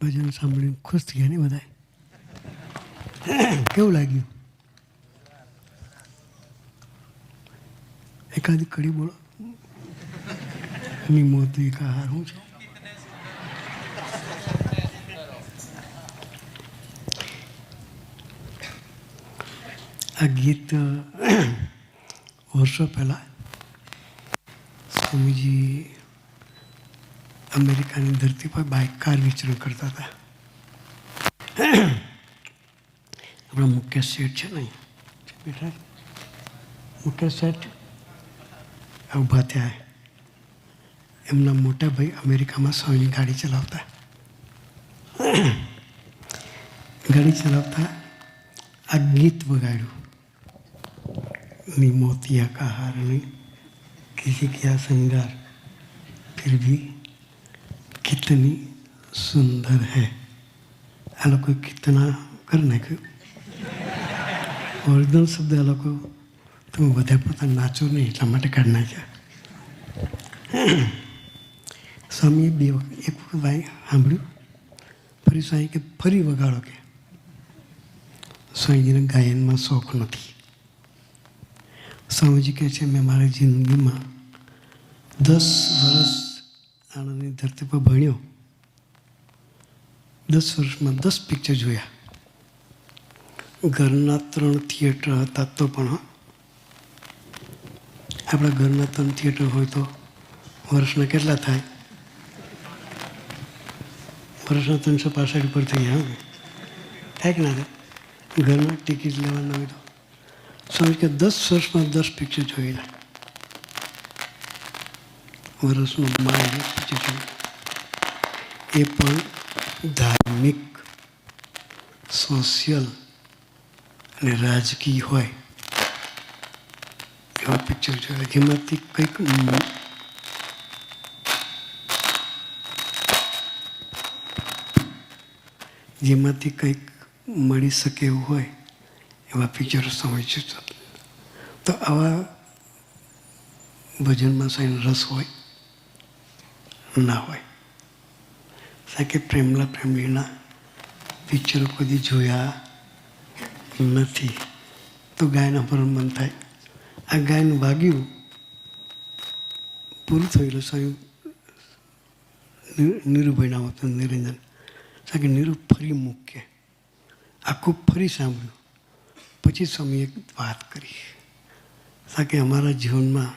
ભજન સાંભળીને ખુશ થયા ને બધા? કેવું લાગ્યું? એકાદી કડી બોલો. ની મોતી કા હાર હું છું. આ ગીત વર્ષો પહેલાં સ્વામીજી અમેરિકાની ધરતી પર બાઇક કાર વિચરણ કરતા હતા. આપણા મુખ્ય શેઠ છે ને બેઠા, મુખ્ય શેઠ ઊભા થયા. એમના મોટા ભાઈ અમેરિકામાં સ્વામીની ગાડી ચલાવતા. ગાડી ચલાવતા આ ગીત વગાડ્યું. ની મોતિયા કા હાર નહીં કિસી ક્યા શ્रृंगार फिर भी कितनी सुंदर है. આ લોકો કિતના કરી નાખ્યું. ઓરિજિનલ શબ્દ આ લોકો તમે બધા પોતા નાચો નહીં એટલા માટે કાઢી નાખ્યા. સ્વામીએ એક વખત ભાઈ સાંભળ્યું. ફરી સ્વામી કે ફરી વગાડો કે. સ્વામીજીને ગાયનમાં શોખ નથી. સ્વામીજી કહે છે મેં મારી જિંદગીમાં 10 વર્ષ આણંદની ધરતી પર ભણ્યો. 10 વર્ષમાં 10 પિક્ચર જોયા. ઘરના 3 થિયેટર હતા તો પણ આપણા ઘરના 3 થિયેટર હોય તો વર્ષના કેટલા થાય? વર્ષના 365 ઉપર થઈ ગયા. થાય કે ના થાય? ઘરમાં ટિકિટ લેવાના હોય તો સ્વામી કે 10 વર્ષમાં 10 પિક્ચર જોયેલા. વર્ષનું 12 પિક્ચર જોયું. એ પણ ધાર્મિક, સોશિયલ અને રાજકીય હોય એવા પિક્ચર જોયા. જેમાંથી કંઈક મળી શકે એવું હોય એવા પિક્ચરો સમય. તો આવા ભજનમાં સાહેબ રસ હોય ના હોય? સાહેબ કે પ્રેમલા પ્રેમલીના પિક્ચરો કદી જોયા નથી તો ગાયન અમરણ મન થાય. આ ગાયન વાગ્યું પૂરું થયેલું. સાહેબ નીરુભાઈના હતું નિરંજન સાહેબ કે નીરુ ફરી મૂકે આખું ફરી સાંભળ્યું. પછી સ્વામીએ એક વાત કરી કે અમારા જીવનમાં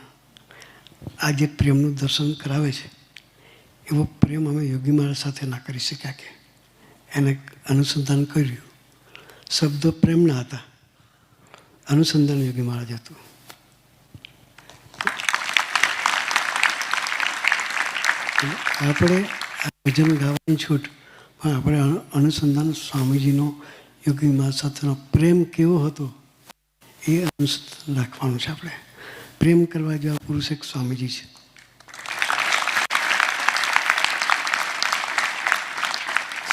આ જે પ્રેમનું દર્શન કરાવે છે એવો પ્રેમ અમે યોગી મહારાજ સાથે ના કરી શક્યા. કે એને અનુસંધાન કર્યું. શબ્દો પ્રેમના હતા, અનુસંધાન યોગી મહારાજ હતું. આપણે ભજન ગાવાની છૂટ પણ આપણે અનુસંધાન સ્વામીજીનો યોગી મહારાજ સાથેનો પ્રેમ કેવો હતો એ અનુસંધાન રાખવાનું છે. આપણે પ્રેમ કરવા જેવા પુરુષ એક સ્વામીજી છે.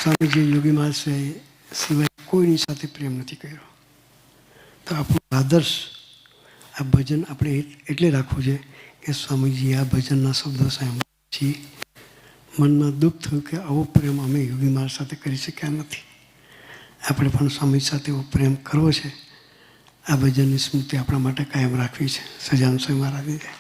સ્વામીજી યોગી મહારાજ સિવાય કોઈની સાથે પ્રેમ નથી કર્યો. તો આપણો આદર્શ આ ભજન આપણે એટલે રાખવું છે કે સ્વામીજી આ ભજનના શબ્દો સાંભળ્યા પછી મનમાં દુઃખ થયું કે આવો પ્રેમ અમે યોગી મહારાજ સાથે કરી શક્યા નથી. આપણે પણ સ્વામી સાથે એવો પ્રેમ કરવો છે. આ ભજનની સ્મૃતિ આપણા માટે કાયમ રાખવી છે. સજાન સ્વામી મહારાજની જય.